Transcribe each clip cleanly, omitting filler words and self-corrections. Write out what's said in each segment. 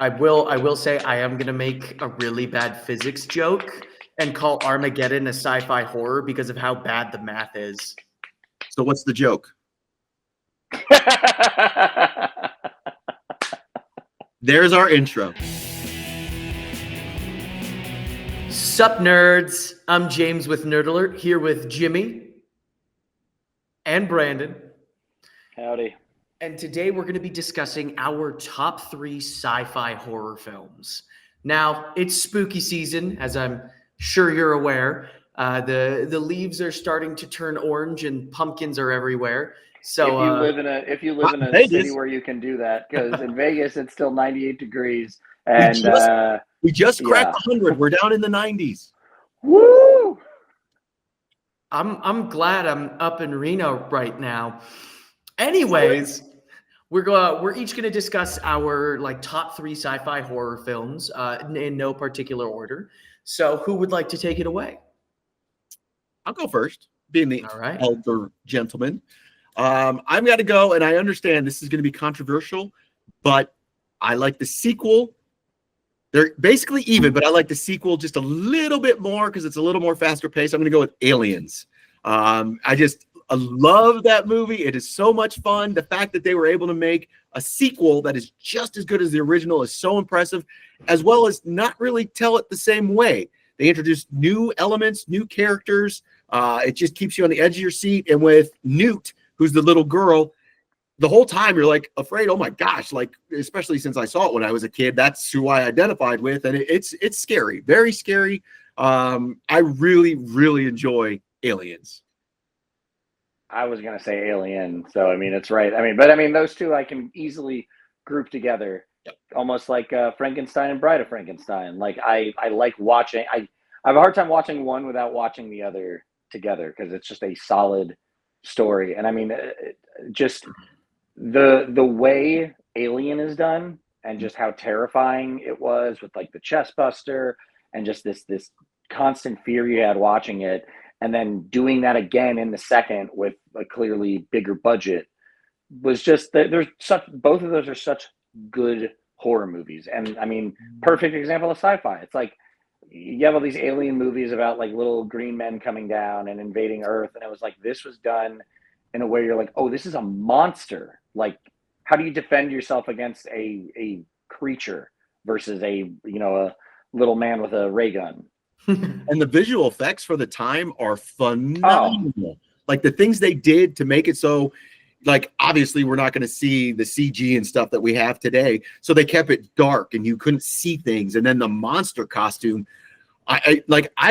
I will say I am gonna make a really bad physics joke and call Armageddon a sci-fi horror because of how bad the math is. So what's the joke? There's our intro. Sup, nerds? I'm James with Nerd Alert, here with Jimmy and Brandon. Howdy. And today we're going to be discussing our top 3 sci-fi horror films. Now, it's spooky season, as I'm sure you're aware. The leaves are starting to turn orange and pumpkins are everywhere. So if you live in a Vegas. city where you can do that, because in Vegas it's still 98 degrees, and we just cracked 100. We're down in the 90s. Woo! I'm glad I'm up in Reno right now. Anyways, we're each going to discuss our top 3 sci-fi horror films in no particular order. So who would like to take it away? I'll go first, being the All right. elder gentleman. I'm going to go, and I understand this is going to be controversial, but I like the sequel. They're basically even, but I like the sequel just a little bit more because it's a little more faster paced. I'm going to go with Aliens. I love that movie. It is so much fun. The fact that they were able to make a sequel that is just as good as the original is so impressive, as well as not really tell it the same way. They introduced new elements, new characters. It just keeps you on the edge of your seat. And with Newt, who's the little girl, the whole time you're like afraid, oh my gosh, especially since I saw it when I was a kid, that's who I identified with. And it's scary, very scary. I really, really enjoy Aliens. I was gonna say Alien, so I mean it's right. But those two I can easily group together, almost like Frankenstein and Bride of Frankenstein. I like watching. I have a hard time watching one without watching the other together because it's just a solid story. And just the way Alien is done and just how terrifying it was with the chest buster and just this constant fear you had watching it, and then doing that again in the second with a clearly bigger budget was just both of those are such good horror movies. And perfect example of sci-fi. It's like you have all these alien movies about little green men coming down and invading Earth, and it was this was done in a way you're like, oh, this is a monster. How do you defend yourself against a creature versus a little man with a ray gun? And the visual effects for the time are phenomenal. The things they did to make it so, obviously we're not going to see the CG and stuff that we have today. So they kept it dark and you couldn't see things. And then the monster costume, I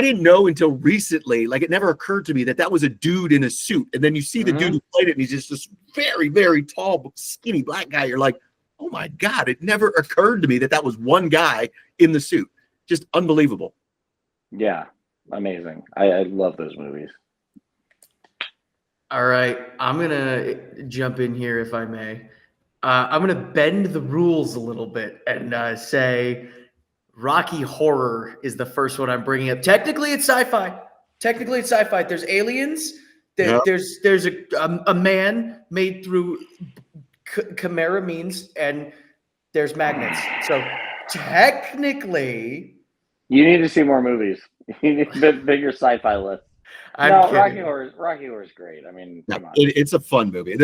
didn't know until recently, it never occurred to me that was a dude in a suit. And then you see the dude who played it, and he's just this very, very tall, skinny black guy. You're like, oh my God, it never occurred to me that was one guy in the suit. Just unbelievable. Yeah, amazing. I love those movies. All right, I'm going to jump in here if I may. I'm going to bend the rules a little bit and say Rocky Horror is the first one I'm bringing up. Technically, it's sci-fi. There's aliens. There's a man made through chimera means, and there's magnets. So technically, you need to see more movies. You need a bigger sci-fi list. Rocky Horror is great. Come on. It's a fun movie.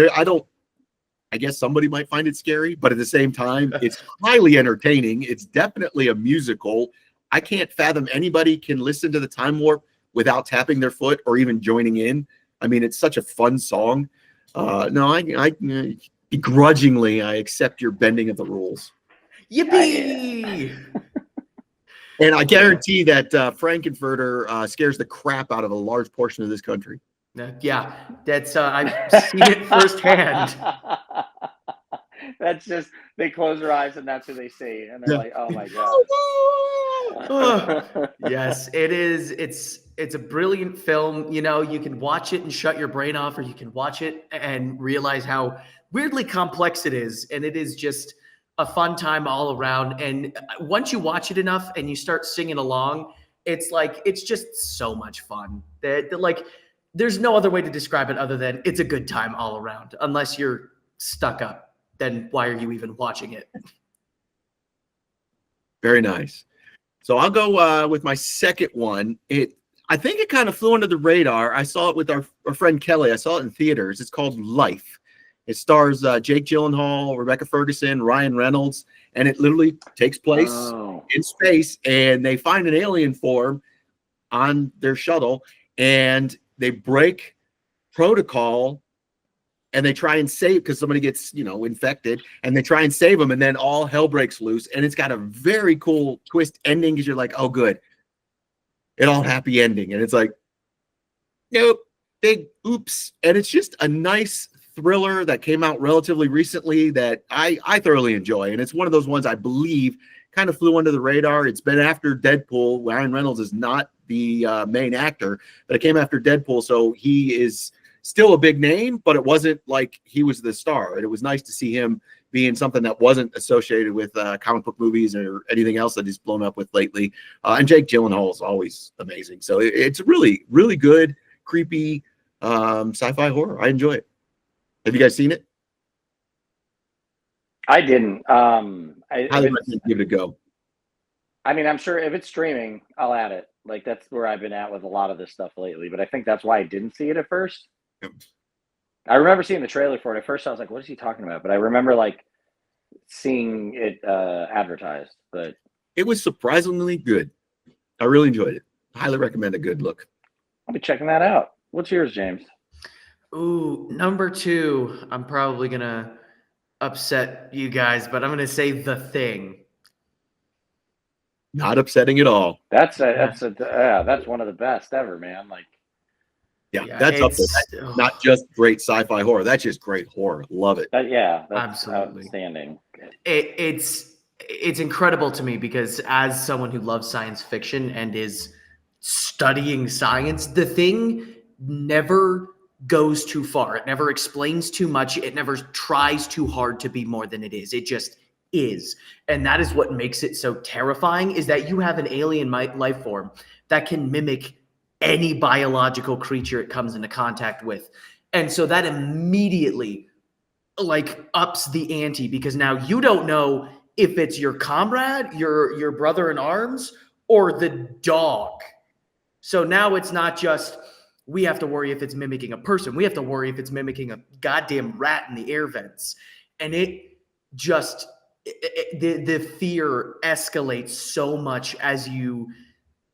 I guess somebody might find it scary, but at the same time, it's highly entertaining. It's definitely a musical. I can't fathom anybody can listen to the Time Warp without tapping their foot or even joining in. It's such a fun song. I begrudgingly, I accept your bending of the rules. Yippee! And I guarantee that Frankenfurter scares the crap out of a large portion of this country. Yeah, that's I've seen it firsthand. That's just, they close their eyes and that's who they see, and they're like, oh my God. Yes, it is. It's a brilliant film. You can watch it and shut your brain off, or you can watch it and realize how weirdly complex it is, and it is just a fun time all around. And once you watch it enough and you start singing along, it's just so much fun. There's no other way to describe it other than it's a good time all around. Unless you're stuck up, then why are you even watching it? Very nice. So I'll go with my second one. I think it kind of flew under the radar. I saw it with our friend Kelly. I saw it in theaters. It's called Life. It stars Jake Gyllenhaal, Rebecca Ferguson, Ryan Reynolds, and it literally takes place in space, and they find an alien form on their shuttle, and they break protocol, and they try and save, because somebody gets, infected, and they try and save them, and then all hell breaks loose, and it's got a very cool twist ending, because you're like, oh, good. It all happy ending, and it's like, nope, big oops. And it's just a nice thriller that came out relatively recently that I thoroughly enjoy. And it's one of those ones I believe kind of flew under the radar. It's been after Deadpool. Ryan Reynolds is not the main actor, but it came after Deadpool. So he is still a big name, but it wasn't like he was the star. And it was nice to see him be in something that wasn't associated with comic book movies or anything else that he's blown up with lately. And Jake Gyllenhaal is always amazing. So it's really, really good, creepy sci-fi horror. I enjoy it. Have you guys seen it? I didn't. Highly recommend give it a go. I mean, I'm sure if it's streaming, I'll add it. Like, that's where I've been at with a lot of this stuff lately. But I think that's why I didn't see it at first. Yep. I remember seeing the trailer for it. At first, I was like, what is he talking about? But I remember, like, seeing it advertised. But it was surprisingly good. I really enjoyed it. Highly recommend a good look. I'll be checking that out. What's yours, James? Ooh, number 2. I'm probably going to upset you guys, but I'm going to say The Thing. Not upsetting at all. That's one of the best ever, man. Like, yeah, that's up there. That's not just great sci-fi horror. That's just great horror. Love it. That's absolutely outstanding. It's incredible to me because as someone who loves science fiction and is studying science, The Thing never goes too far. It never explains too much. It never tries too hard to be more than it is. It just is. And that is what makes it so terrifying, is that you have an alien life form that can mimic any biological creature it comes into contact with. And so that immediately ups the ante, because now you don't know if it's your comrade, your brother in arms, or the dog. So now it's not just we have to worry if it's mimicking a person. We have to worry if it's mimicking a goddamn rat in the air vents. And it just the fear escalates so much as you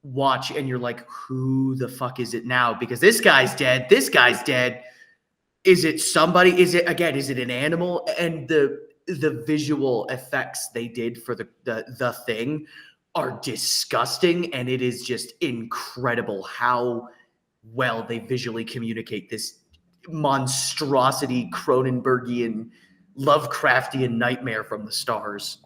watch, and you're like, who the fuck is it now? Because this guy's dead. This guy's dead. Is it somebody? Is it an animal? And the visual effects they did for the Thing are disgusting, and it is just incredible how well they visually communicate this monstrosity, Cronenbergian, Lovecraftian nightmare from the stars.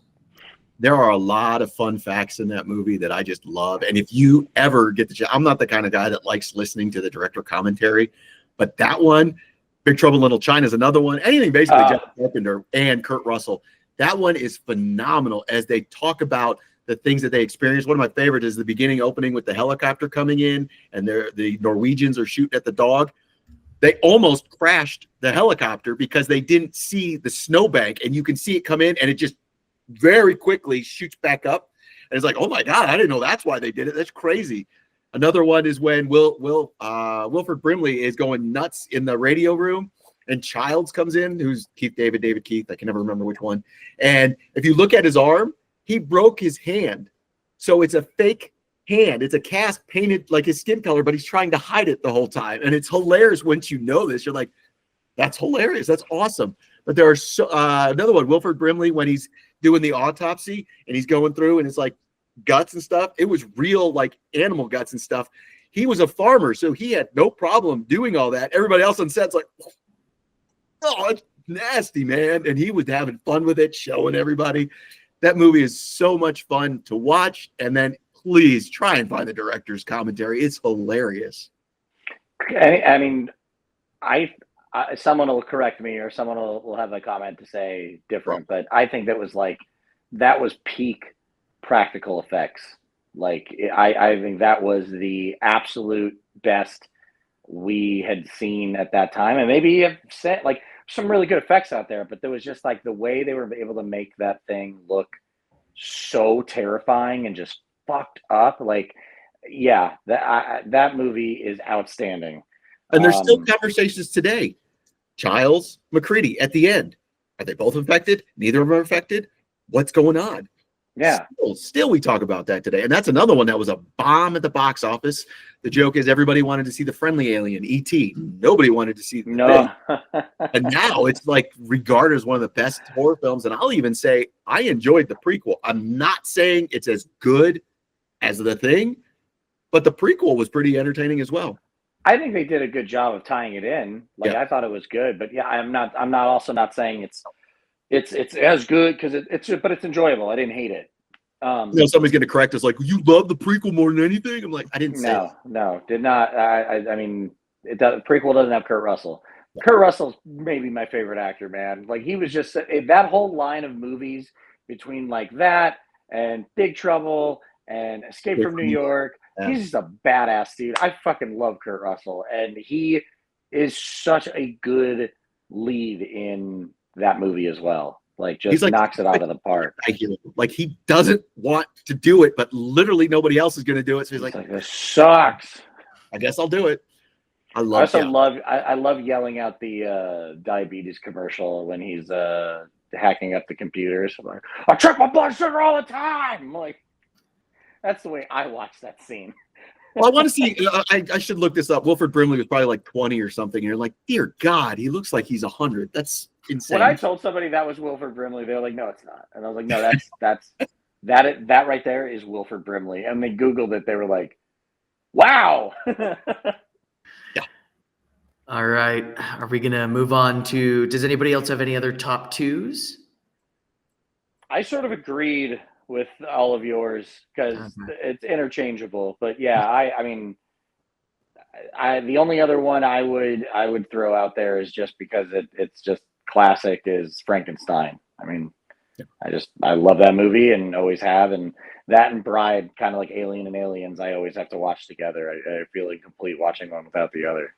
There are a lot of fun facts in that movie that I just love. And if you ever get the chance, I'm not the kind of guy that likes listening to the director commentary, but that one, Big Trouble in Little China, is another one. Anything basically Jeff Carpenter and Kurt Russell, that one is phenomenal as they talk about the things that they experience. One of my favorites is the beginning opening with the helicopter coming in, and the Norwegians are shooting at the dog. They almost crashed the helicopter because they didn't see the snowbank, and you can see it come in, and it just very quickly shoots back up. And it's like, oh my God, I didn't know that's why they did it. That's crazy. Another one is when Wilford Brimley is going nuts in the radio room, and Childs comes in, who's David Keith. I can never remember which one. And if you look at his arm, he broke his hand. So it's a fake hand. It's a cast painted like his skin color, but he's trying to hide it the whole time. And it's hilarious once you know this. You're like, that's hilarious. That's awesome. But there are another one, Wilford Brimley, when he's doing the autopsy and he's going through and it's like guts and stuff. It was real, like animal guts and stuff. He was a farmer, so he had no problem doing all that. Everybody else on set's like, oh, it's nasty, man. And he was having fun with it, showing everybody. That movie is so much fun to watch. And then please try and find the director's commentary. It's hilarious. I mean, someone will correct me, or someone will have a comment to say different, but I think that was peak practical effects. Like, I think that was the absolute best we had seen at that time. And maybe have set like some really good effects out there, but there was just like the way they were able to make that thing look so terrifying and just fucked up. Like, yeah, that movie is outstanding. And there's still conversations today. Giles, McCready at the end. Are they both infected? Neither of them are infected. What's going on? Yeah. Still, we talk about that today. And that's another one that was a bomb at the box office. The joke is everybody wanted to see the friendly alien, E.T. Nobody wanted to see the thing. And now it's like regarded as one of the best horror films. And I'll even say I enjoyed the prequel. I'm not saying it's as good as the thing, but the prequel was pretty entertaining as well. I think they did a good job of tying it in. Like, I thought it was good, but yeah, I'm not also not saying it's as good because but it's enjoyable. I didn't hate it. Somebody's going to correct us like, you love the prequel more than anything. I'm like, I didn't say no, did not. I mean, prequel doesn't have Kurt Russell. Kurt Russell's maybe my favorite actor, man. Like, he was just that whole line of movies between like that and Big Trouble and Escape from New York. Yeah. He's just a badass dude. I fucking love Kurt Russell, and he is such a good lead in that movie as well. Like, just knocks it out of the park. Like, he doesn't want to do it, but literally nobody else is going to do it. So he's like, this sucks. I guess I'll do it. I love yelling out the diabetes commercial when he's hacking up the computers. I'm like, I check my blood sugar all the time. I'm like, that's the way I watch that scene. Well, I want to see. I should look this up. Wilford Brimley was probably like 20 or something. And you're like, dear God, he looks like he's 100. That's insane. When I told somebody that was Wilford Brimley, they were like, no, it's not. And I was like, no, that right there is Wilford Brimley. And they Googled it. They were like, wow. Yeah. All right. Are we going to move on to, does anybody else have any other top twos? I sort of agreed with all of yours because it's interchangeable, but yeah, I mean, the only other one I would throw out there is just because it's just classic is Frankenstein. I mean, I love that movie and always have, and that and Bride, kind of like Alien and Aliens, I always have to watch together. I feel incomplete watching one without the other.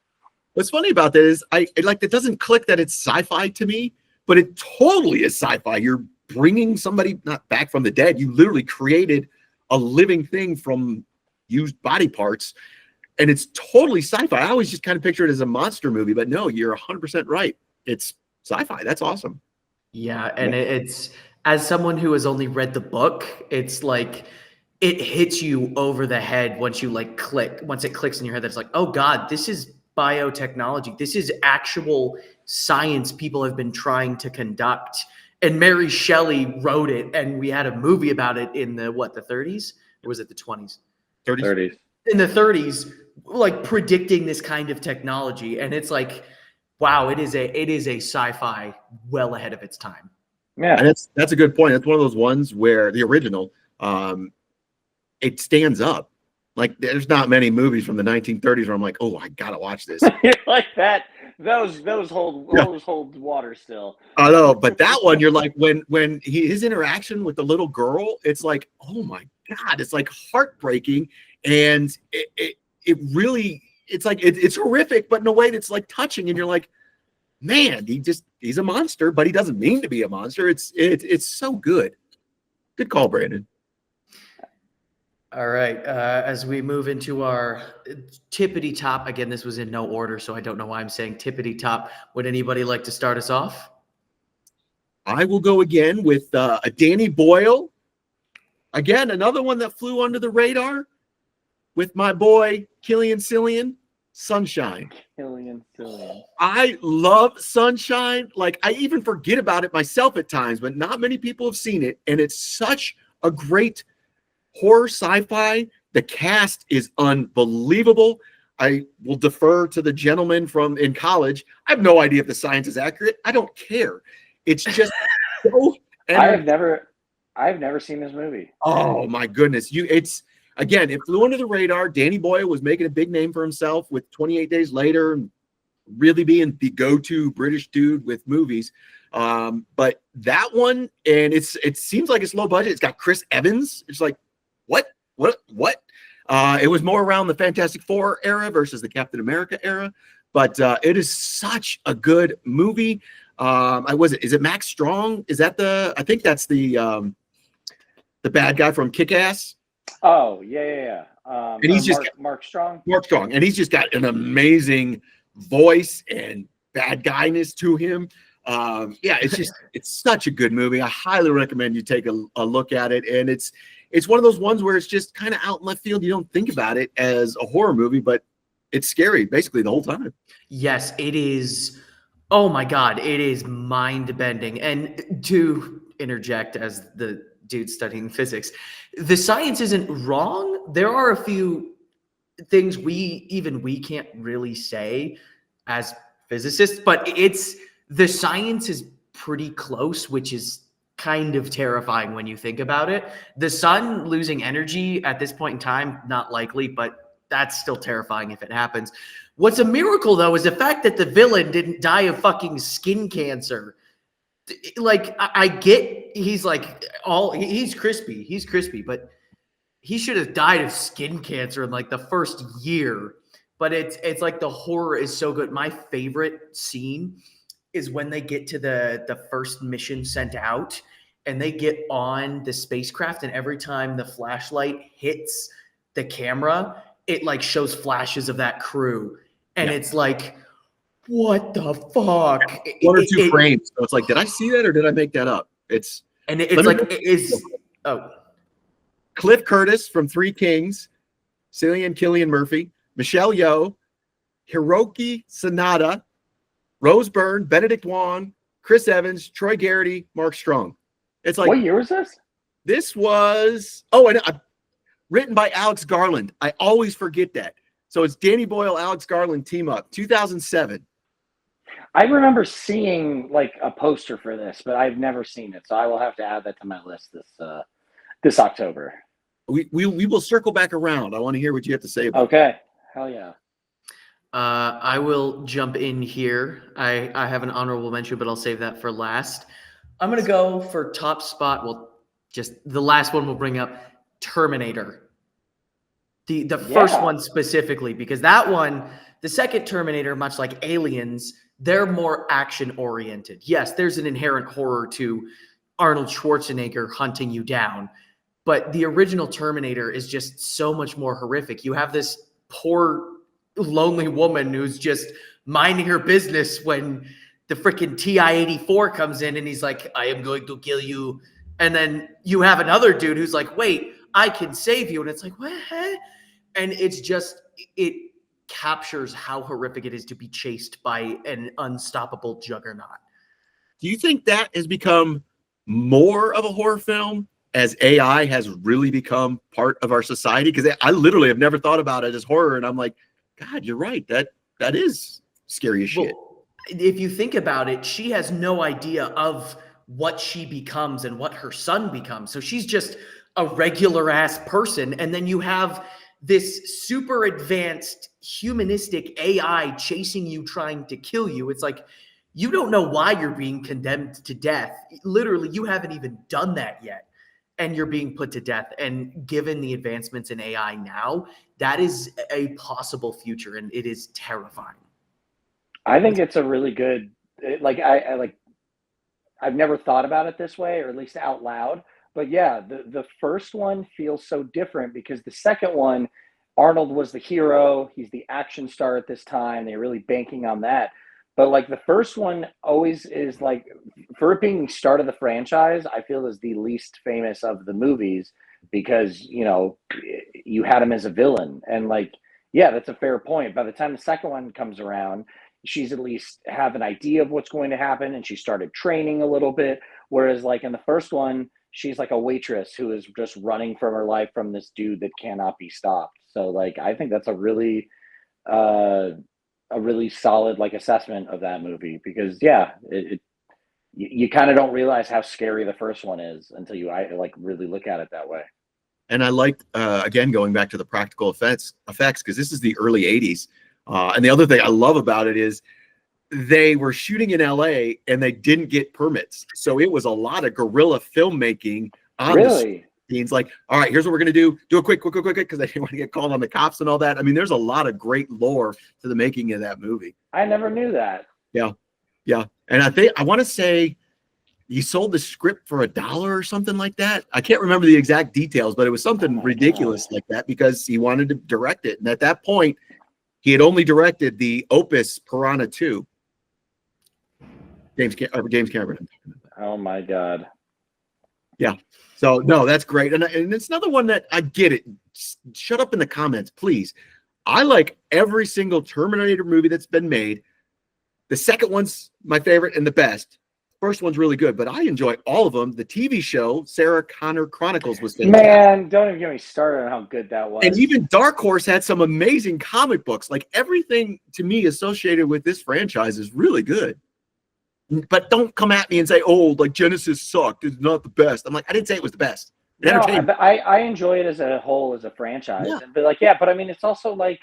What's funny about that is it doesn't click that it's sci-fi to me, but it totally is sci-fi. You're bringing somebody not back from the dead. You literally created a living thing from used body parts, and it's totally sci-fi. I always just kind of picture it as a monster movie, but no, you're 100% right. It's sci-fi. That's awesome. Yeah, and it's, as someone who has only read the book, it's like it hits you over the head once it clicks in your head. That's like, oh God, this is biotechnology. This is actual science people have been trying to conduct. And Mary Shelley wrote it, and we had a movie about it in the 30s? Or was it the 20s? 30s. In the 30s, like predicting this kind of technology. And it's like, wow, it is a sci-fi well ahead of its time. Yeah. And that's a good point. That's one of those ones where the original, it stands up. Like, there's not many movies from the 1930s where I'm like, oh, I gotta watch this. Like that. Those hold water still. I know, but that one, you're like, when his interaction with the little girl, it's like, oh my God, it's like heartbreaking, and it really, it's like it's horrific, but in a way that's like touching, and you're like, man, he's a monster, but he doesn't mean to be a monster. It's so good. Good call, Brandon. All right. As we move into our tippity top, again, this was in no order, so I don't know why I'm saying tippity top. Would anybody like to start us off? I will go again with a Danny Boyle. Again, another one that flew under the radar with my boy, Killian Cillian, Sunshine. Killian Cillian. I love Sunshine. Like, I even forget about it myself at times, but not many people have seen it. And it's such a great horror sci-fi. The cast is unbelievable. I will defer to the gentleman from in college. I have no idea if the science is accurate. I don't care. It's just so. I've never seen this movie. Oh my goodness! It flew under the radar. Danny Boyle was making a big name for himself with 28 Days Later, really being the go-to British dude with movies. But that one, and it seems like it's low budget. It's got Chris Evans. It's like, what? It was more around the Fantastic Four era versus the Captain America era, but it is such a good movie. Is it Max Strong? Is that I think that's the the bad guy from Kick-Ass. Oh, yeah. And he's just Mark Strong. Mark Strong, and he's just got an amazing voice and bad guyness to him. Yeah, it's such a good movie. I highly recommend you take a look at it. And it's one of those ones where it's just kind of out in left field. You don't think about it as a horror movie, but it's scary basically the whole time. Yes, it is. Oh my God, it is mind bending. And to interject as the dude studying physics, the science isn't wrong. There are a few things we can't really say as physicists, but the science is pretty close, which is kind of terrifying when you think about it. The sun losing energy at this point in time, not likely, but that's still terrifying if it happens. What's a miracle though is the fact that the villain didn't die of fucking skin cancer. Like I get he's crispy, but he should have died of skin cancer in like the first year. But it's like the horror is so good. My favorite scene is when they get to the first mission sent out and they get on the spacecraft, and every time the flashlight hits the camera, it like shows flashes of that crew. And it's like, what the fuck? One or two frames. So it's like, did I see that or did I make that up? Cliff Curtis from Three Kings, Cillian Killian Murphy, Michelle Yeoh, Hiroki Sanada, Rose Byrne, Benedict Wong, Chris Evans, Troy Garrity, Mark Strong. It's like, what year was this? This was written by Alex Garland. I always forget that. So it's Danny Boyle, Alex Garland team up, 2007. I remember seeing like a poster for this, but I've never seen it. So I will have to add that to my list this October. We will circle back around. I want to hear what you have to say about it. Okay. Hell yeah. I will jump in here. I have an honorable mention, but I'll save that for last. I'm going to go for top spot. Well, just the last one we'll bring up, Terminator. The first one specifically, because that one, the second Terminator, much like Aliens, they're more action oriented. Yes, there's an inherent horror to Arnold Schwarzenegger hunting you down, but the original Terminator is just so much more horrific. You have this poor, lonely woman who's just minding her business when the freaking TI-84 comes in and he's like, I am going to kill you. And then you have another dude who's like, wait, I can save you. And it's like, what? And it's just, it captures how horrific it is to be chased by an unstoppable juggernaut. Do you think that has become more of a horror film as AI has really become part of our society? Because I literally have never thought about it as horror. And I'm like, God, you're right. That is scary as shit. Well, if you think about it, she has no idea of what she becomes and what her son becomes. So she's just a regular ass person. And then you have this super advanced humanistic AI chasing you, trying to kill you. It's like, you don't know why you're being condemned to death. Literally, you haven't even done that yet. And you're being put to death. And given the advancements in AI now, that is a possible future. And it is terrifying. I think it's a really good, I've never thought about it this way, or at least out loud. But yeah, the first one feels so different because the second one, Arnold was the hero. He's the action star at this time. They're really banking on that. But like the first one always is like, for it being the start of the franchise, I feel is the least famous of the movies because, you know, you had him as a villain. And like, yeah, that's a fair point. By the time the second one comes around, she's at least have an idea of what's going to happen and she started training a little bit. Whereas like in the first one, she's like a waitress who is just running from her life from this dude that cannot be stopped. So like, I think that's a really solid like assessment of that movie because yeah, you kind of don't realize how scary the first one is until you really look at it that way. And I like, again, going back to the practical effects, because this is the early 80s. And the other thing I love about it is they were shooting in LA and they didn't get permits. So it was a lot of guerrilla filmmaking on the scenes. Like, all right, here's what we're going to do. Do it quick, because I didn't want to get called on the cops and all that. I mean, there's a lot of great lore to the making of that movie. I never knew that. Yeah. And I want to say he sold the script for $1 or something like that. I can't remember the exact details, but it was something ridiculous like that because he wanted to direct it. And at that point, he had only directed the opus Piranha 2. James Cameron. Oh my God. Yeah. So no, that's great. And it's another one that I get it. Shut up in the comments, please. I like every single Terminator movie that's been made. The second one's my favorite and the best. First one's really good, but I enjoy all of them. The TV show, Sarah Connor Chronicles, was fantastic. Man, don't even get me started on how good that was. And even Dark Horse had some amazing comic books. Like everything to me associated with this franchise is really good. But don't come at me and say, "Oh, like Genesis sucked. It's not the best." I'm like, I didn't say it was the best. No, I enjoy it as a whole, as a franchise. Yeah. But like, yeah, but I mean, it's also like,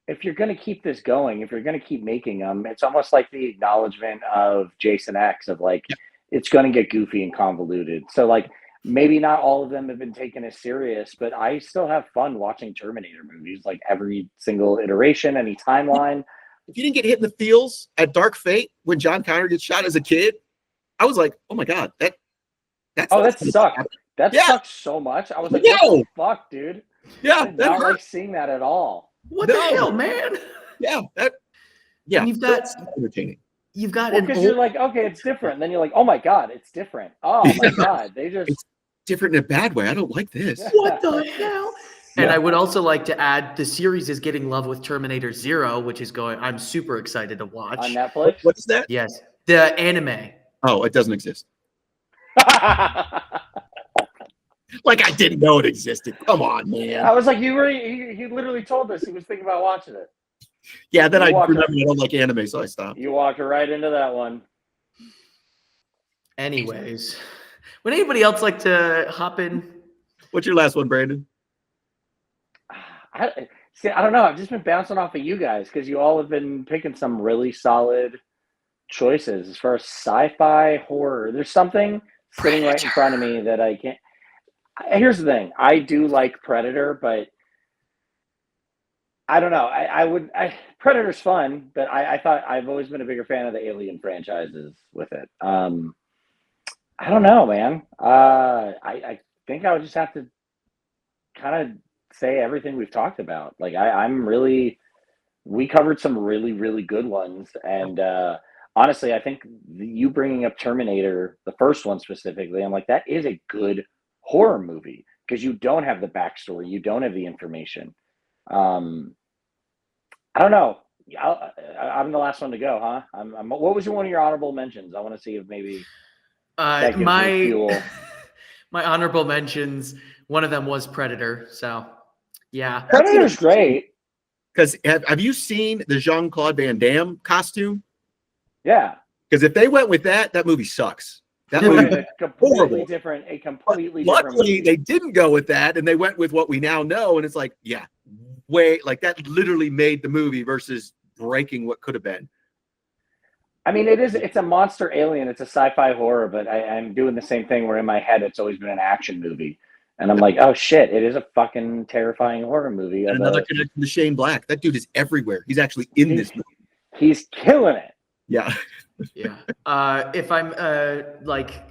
if you're going to keep this going, if you're going to keep making them, it's almost like the acknowledgement of Jason X of like, it's going to get goofy and convoluted. So like, maybe not all of them have been taken as serious, but I still have fun watching Terminator movies, like every single iteration, any timeline. If you didn't get hit in the feels at Dark Fate when John Connor gets shot as a kid, I was like, oh my God, that sucked. That sucked so much. I was like, what the fuck, dude? Yeah. I did not like seeing that at all. What the hell, man? Yeah. And you've got entertaining. You've got because you're like, okay, it's different. And then you're like, oh my God, it's different. Oh my God. It's different in a bad way. I don't like this. What the hell? And I would also like to add the series is getting love with Terminator Zero, which is I'm super excited to watch. On Netflix? What is that? Yes. The anime. Oh, it doesn't exist. Like I didn't know it existed. Come on, man. I was like, he literally told us he was thinking about watching it. Yeah, then I remember I don't like anime, so I stopped. You walked right into that one. Anyways, would anybody else like to hop in? What's your last one, Brandon? I don't know. I've just been bouncing off of you guys because you all have been picking some really solid choices as far as sci-fi horror. There's something sitting right in front of me that I can't. Here's the thing. I do like Predator, but I don't know. Predator's fun, but I thought I've always been a bigger fan of the Alien franchises with it. I don't know, man. I think I would just have to kind of say everything we've talked about. Like we covered some really, really good ones. And honestly, I think you bringing up Terminator, the first one specifically, I'm like, that is a good horror movie because you don't have the backstory. You don't have the information. I don't know. I'm the last one to go, huh? What was one of your honorable mentions? I want to see if maybe that gives me fuel. My honorable mentions, one of them was Predator. So, yeah. Predator's great. Because have you seen the Jean-Claude Van Damme costume? Yeah. Because if they went with that movie sucks. That movie is horrible. different. Luckily, they didn't go with that, and they went with what we now know. And it's like, yeah, that literally made the movie versus breaking what could have been. I mean, it's a monster alien. It's a sci-fi horror, but I'm doing the same thing where in my head it's always been an action movie. And I'm like, oh shit, it is a fucking terrifying horror movie. And another connection to Shane Black. That dude is everywhere. He's actually in this movie. He's killing it. Yeah. Yeah. If I'm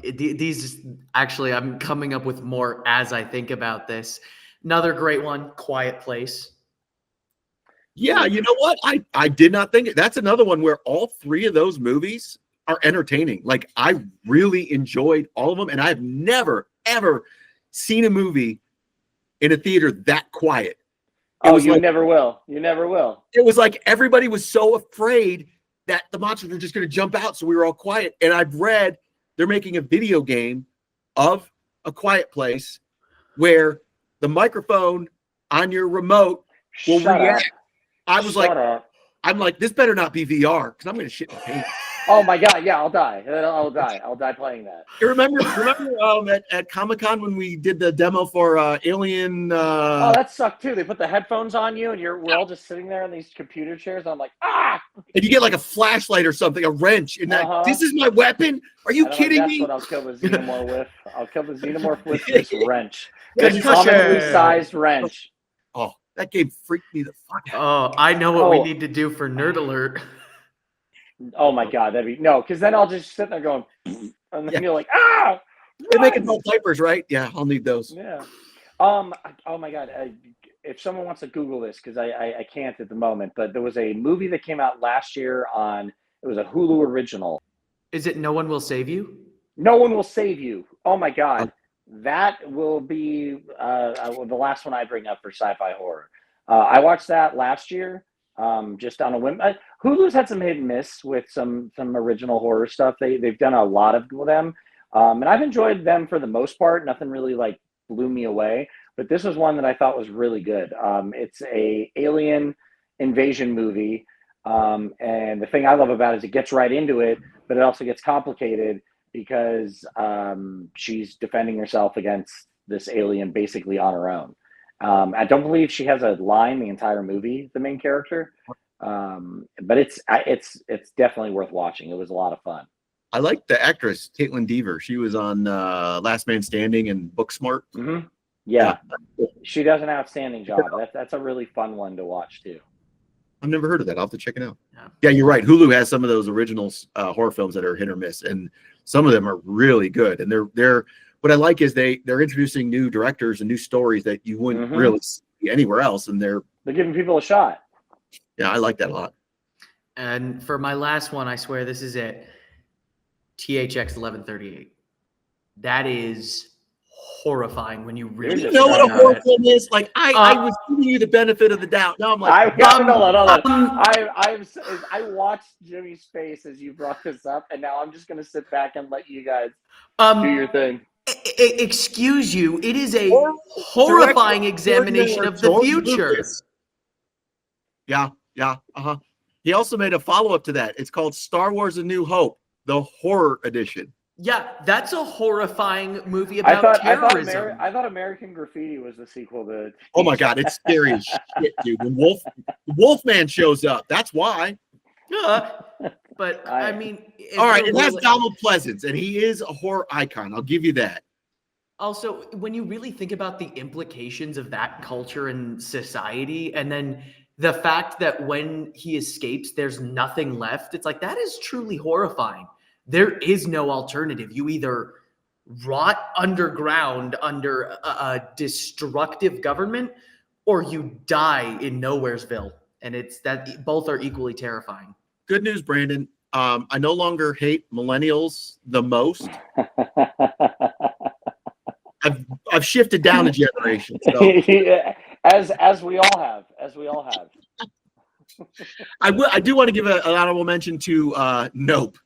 these actually, I'm coming up with more as I think about this. Another great one, Quiet Place. Yeah, you know what? I did not think it. That's another one where all three of those movies are entertaining. Like I really enjoyed all of them, and I've never ever seen a movie in a theater that quiet. Never will. You never will. It was like everybody was so afraid that the monsters were just going to jump out, so we were all quiet. And I've read they're making a video game of A Quiet Place where the microphone on your remote will react. I'm like, this better not be VR because I'm going to shit in the pants. Oh my God! Yeah, I'll die. I'll die playing that. You remember at Comic-Con when we did the demo for Alien? Oh, that sucked too. They put the headphones on you, and we're all just sitting there in these computer chairs. I'm like, ah! And you get like a flashlight or something, a wrench, and this is my weapon. Are you kidding me? That's what I'll kill the Xenomorph with. I'll kill the Xenomorph with this wrench. This comically sized wrench. Oh, that game freaked me the fuck Oh, out. I know what we need to do for Nerd Alert. Oh my God, because then I'll just sit there going, and then Yeah. you're like, ah, They make run! adult diapers, right? Yeah, I'll need those. Yeah. Oh my God. If someone wants to Google this, because I can't at the moment, but there was a movie that came out last year it was a Hulu original. Is it No One Will Save You? No One Will Save You. Oh my Oh. God. That will be the last one I bring up for sci-fi horror. I watched that last year, just on a whim. Hulu's had some hit and miss with some original horror stuff. They've done a lot of them, and I've enjoyed them for the most part. Nothing really like blew me away, but this was one that I thought was really good. It's a alien invasion movie, and the thing I love about it is it gets right into it, but it also gets complicated because she's defending herself against this alien basically on her own. I don't believe she has a line the entire movie, the main character, but it's definitely worth watching. It was a lot of fun. I like the actress Caitlin Dever. She was on Last Man Standing and Booksmart. Mm-hmm. Yeah, she does an outstanding job. That's a really fun one to watch too. I've never heard of that. I'll have to check it out. Yeah, you're right. Hulu has some of those original horror films that are hit or miss, and some of them are really good. And they're what I like is they're introducing new directors and new stories that you wouldn't really see anywhere else, and they're giving people a shot. Yeah, I like that a lot. And for my last one, I swear this is it. THX 1138. That is horrifying when you really You know what a horror film is? Like I was giving you the benefit of the doubt. Now I'm like, hold on. I watched Jimmy's face as you brought this up, and now I'm just gonna sit back and let you guys do your thing. Excuse you. It is a horrifying examination of the future. Yeah. He also made a follow-up to that. It's called Star Wars: A New Hope, the horror edition. Yeah, that's a horrifying movie about terrorism. I thought American Graffiti was the sequel to. Oh my God, it's scary as shit, dude. When Wolfman shows up, that's why. But I mean, all right, it has Donald Pleasance, and he is a horror icon. I'll give you that. Also, when you really think about the implications of that culture and society, and then the fact that when he escapes, there's nothing left, it's like that is truly horrifying. There is no alternative. You either rot underground under a destructive government, or you die in Nowheresville. And it's that both are equally terrifying. Good news, Brandon. I no longer hate millennials the most. I've shifted down a generation. So. as we all have. I do want to give an honorable mention to Nope.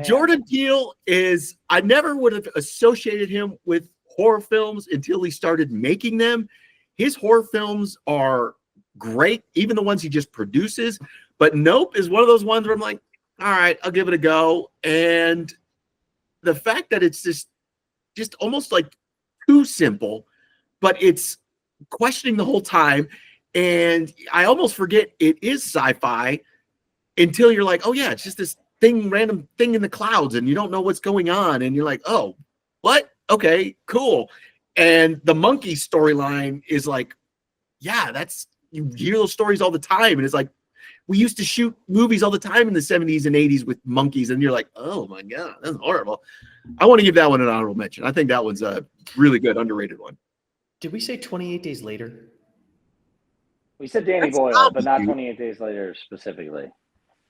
Jordan Peele I never would have associated him with horror films until he started making them. His horror films are great, even the ones he just produces. But Nope is one of those ones where I'm like, all right, I'll give it a go. And the fact that it's just almost like too simple, but it's questioning the whole time. And I almost forget it is sci-fi until you're like, oh yeah, it's just this random thing in the clouds, and you don't know what's going on. And you're like, oh, what? Okay, cool. And the monkey storyline is like, yeah, you hear those stories all the time. And it's like, we used to shoot movies all the time in the 70s and 80s with monkeys. And you're like, oh my God, that's horrible. I want to give that one an honorable mention. I think that one's a really good, underrated one. Did we say 28 Days Later? We said Danny Boyle, but not 28 Days Later specifically.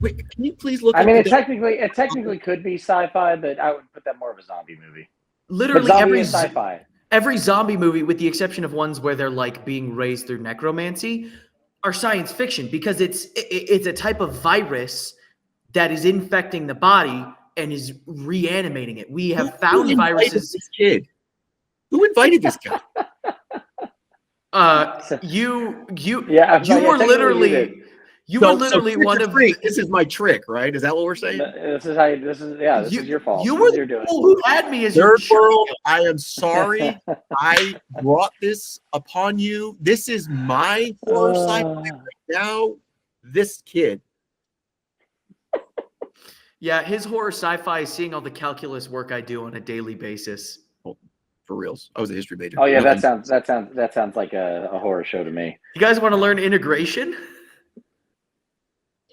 Wait, can you please look? I mean, it technically could be sci-fi, but I would put that more of a zombie movie. Literally every sci-fi. Every zombie movie, with the exception of ones where they're like being raised through necromancy, are science fiction because it's a type of virus that is infecting the body and is reanimating it. We have found viruses. This kid? Who invited this guy? You were literally one of this is my trick, right? Is that what we're saying? This is your fault. You were the people who had me as Third World. I am sorry. I brought this upon you. This is my horror sci-fi right now. This kid. Yeah, his horror sci-fi is seeing all the calculus work I do on a daily basis. For reals. I was a history major. Oh yeah, that sounds like a horror show to me. You guys want to learn integration?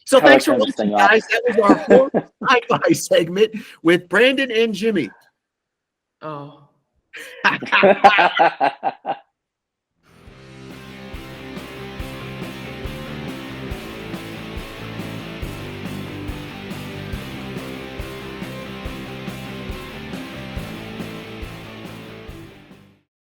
So How thanks I for turn this watching, thing off. guys. That was our horror sci-fi segment with Brandon and Jimmy. Oh.